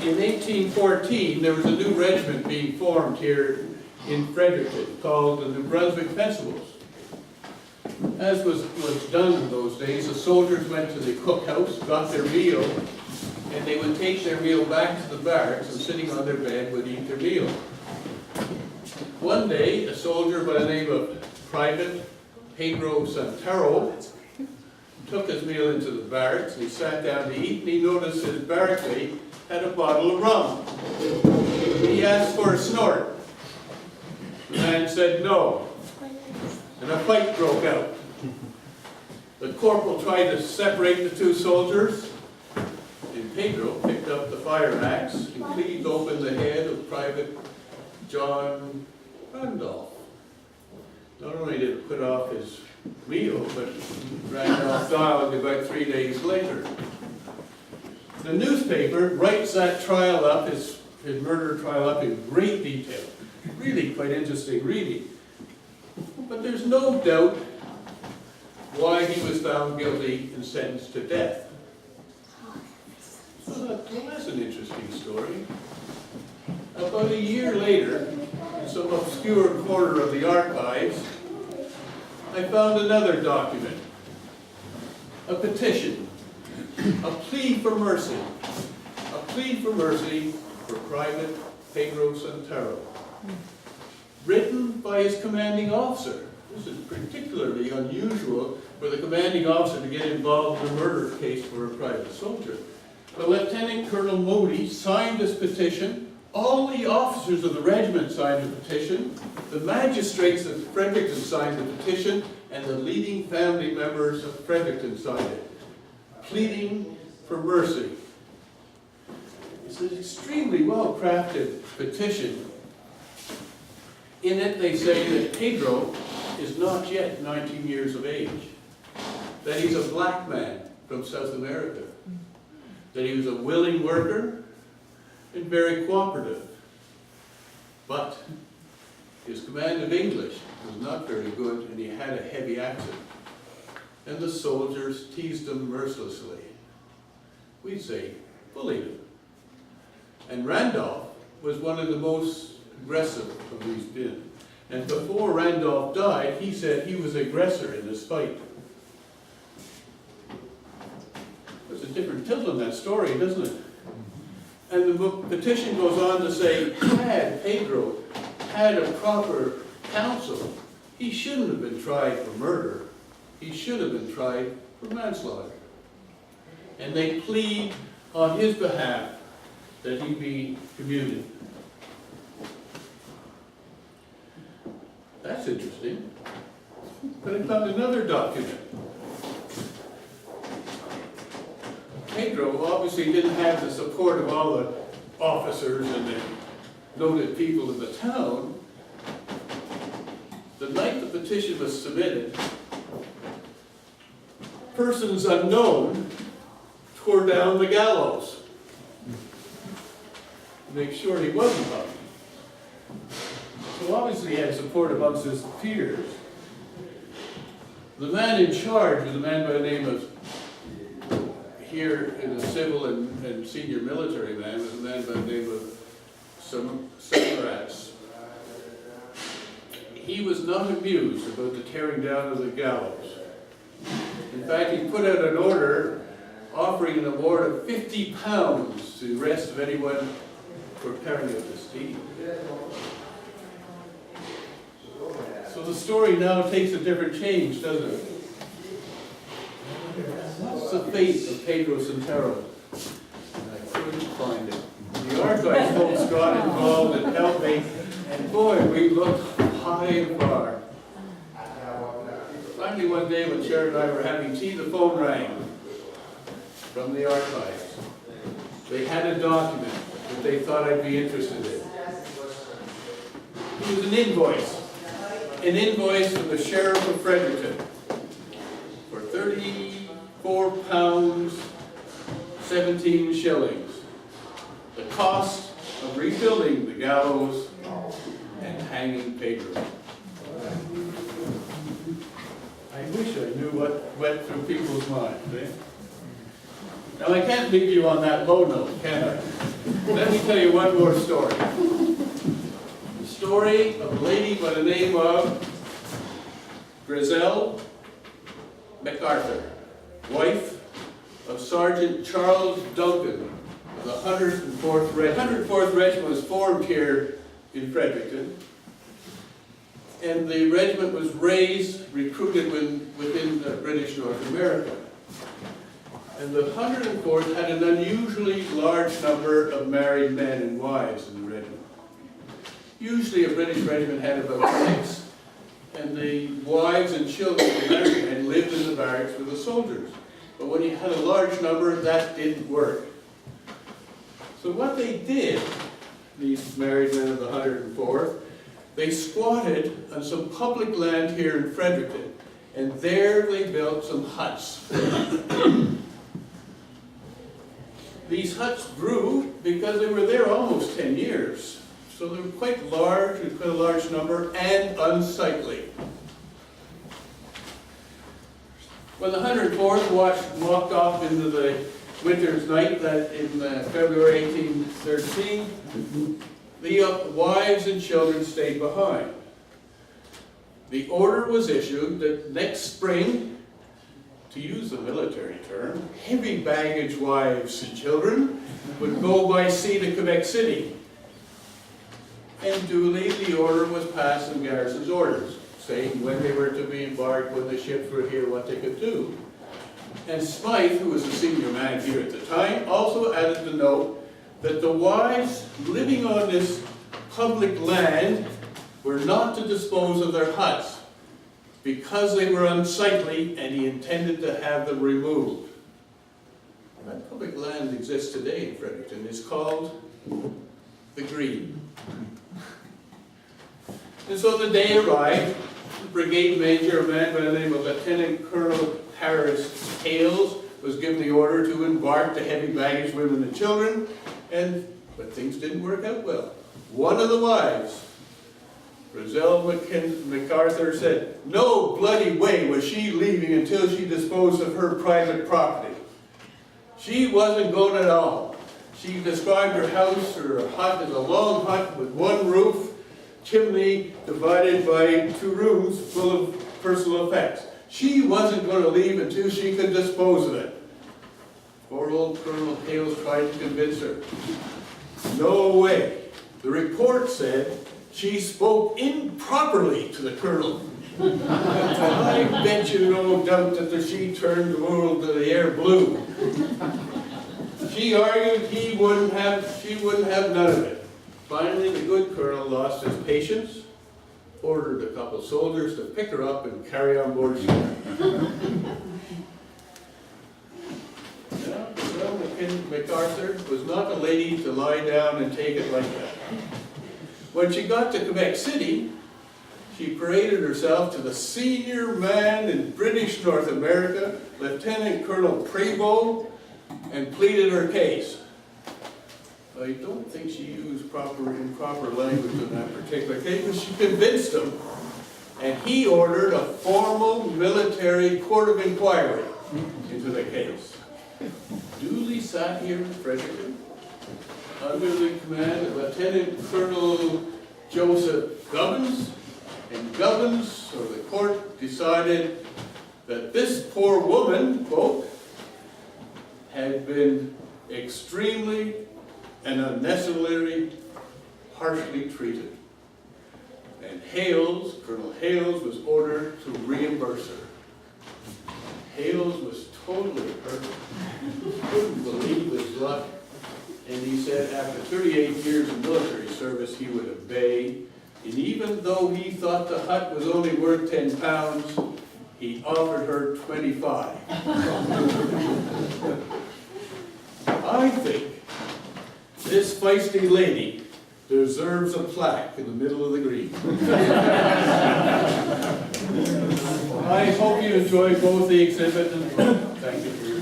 in 1814, there was a new regiment being formed here in Fredericton called the New Brunswick Fencibles. As was done in those days, the soldiers went to the cookhouse, got their meal, and they would take their meal back to the barracks and sitting on their bed would eat their meal. One day, a soldier by the name of Private Pedro Santero took his meal into the barracks and he sat down to eat, and he noticed his barrack mate had a bottle of rum. He asked for a snort. The man said no, and a fight broke out. The corporal tried to separate the two soldiers, and Pedro picked up the fire axe and cleaved open the head of Private John Randolph. Not only did it put off his meal, but Randolph died about 3 days later. The newspaper writes that trial up, his murder trial up in great detail. Really quite interesting reading. But there's no doubt why he was found guilty and sentenced to death. Well, that's an interesting story. About a year later, in some obscure corner of the archives, I found another document, a petition, a plea for mercy for Private Pedro Santero, written by his commanding officer. This is particularly unusual for the commanding officer to get involved in a murder case for a private soldier. But Lieutenant Colonel Moody signed this petition. All the officers of the regiment signed the petition. The magistrates of Fredericton signed the petition, and the leading family members of Fredericton signed it, pleading for mercy. It's an extremely well-crafted petition. In it, they say that Pedro is not yet 19 years of age, that he's a black man from South America, that he was a willing worker and very cooperative. But his command of English was not very good, and he had a heavy accent. And the soldiers teased him mercilessly. We'd say, bullied him. And Randolph was one of the most aggressive of these men. And before Randolph died, he said he was aggressor in this fight. There's a different tilt on that story, doesn't it? And the petition goes on to say, had Pedro had a proper counsel, he shouldn't have been tried for murder. He should have been tried for manslaughter. And they plead on his behalf that he be commuted. That's interesting. But I found another document. Pedro obviously didn't have the support of all the officers and the noted people of the town. The night the petition was submitted, persons unknown tore down the gallows to make sure he wasn't hung. So obviously he had support amongst his peers. The man in charge was a man by the name of, here in the civil and senior military man, was a man by the name of Smyth. He was not amused about the tearing down of the gallows. In fact, he put out an order offering an award of £50 to the rest of anyone for carrying out this deed. So the story now takes a different change, doesn't it? What's the fate of Pedro Santero? I couldn't find it. The archives folks got involved and helped me, and boy, we looked high and far. Finally, one day when Sharon and I were having tea, the phone rang from the archives. They had a document that they thought I'd be interested in. It was an invoice from the Sheriff of Fredericton for £34, 17 shillings. The cost of rebuilding the gallows and hanging Pedro. I wish I knew what went through people's minds. Eh? Now I can't leave you on that low note, can I? Let me tell you one more story. The story of a lady by the name of Griselle MacArthur, wife of Sergeant Charles Duncan of the 104th Regiment. 104th Regiment was formed here in Fredericton, and the regiment was recruited within British North America. And the 104th had an unusually large number of married men and wives in the regiment. Usually a British regiment had about 6, and the wives and children of the American men lived in the barracks with the soldiers. But when you had a large number, that didn't work. So what they did, these married men of the 104th, they squatted on some public land here in Fredericton, and there they built some huts. These huts grew because they were there almost 10 years. So they were quite large, quite a large number, and unsightly. When the 104th walked off into the winter's night in February 1813, the wives and children stayed behind. The order was issued that next spring, to use a military term, heavy baggage wives and children would go by sea to Quebec City. And duly the order was passed in garrison's orders, saying when they were to be embarked, when the ships were here, what they could do. And Smyth, who was the senior man here at the time, also added the note that the wives living on this public land were not to dispose of their huts, because they were unsightly, and he intended to have them removed. That public land exists today in Fredericton. It's called the Green. And so the day arrived. The brigade major, a man by the name of Lieutenant Colonel Harris Hales, was given the order to embark the heavy baggage women and children, but things didn't work out well. One of the wives, Griselle MacArthur, said no bloody way was she leaving until she disposed of her private property. She wasn't going at all. She described her house or her hut as a long hut with one roof, chimney divided by 2 rooms full of personal effects. She wasn't going to leave until she could dispose of it. Poor old Colonel Hales tried to convince her. No way. The report said she spoke improperly to the colonel. I bet you no doubt that she turned the world to the air blue. She argued she wouldn't have none of it. Finally, the good colonel lost his patience, ordered a couple of soldiers to pick her up and carry on board ship. Now, Griselle MacArthur was not a lady to lie down and take it like that. When she got to Quebec City, she paraded herself to the senior man in British North America, Lieutenant Colonel Prevost, and pleaded her case. I don't think she used improper language in that particular case, but she convinced him, and he ordered a formal military court of inquiry into the case. Duly sat here in Fredericton, under the command of Lieutenant Colonel Joseph Gubbins, and Gubbins, or the court, decided that this poor woman, quote, had been extremely and unnecessarily harshly treated. And Colonel Hales was ordered to reimburse her. Hales was totally hurt. Couldn't believe his luck. And he said after 38 years of military service, he would obey. And even though he thought the hut was only worth 10 pounds, he offered her 25. I think this feisty lady deserves a plaque in the middle of the green. I hope you enjoyed both the exhibit and the book. Thank you for your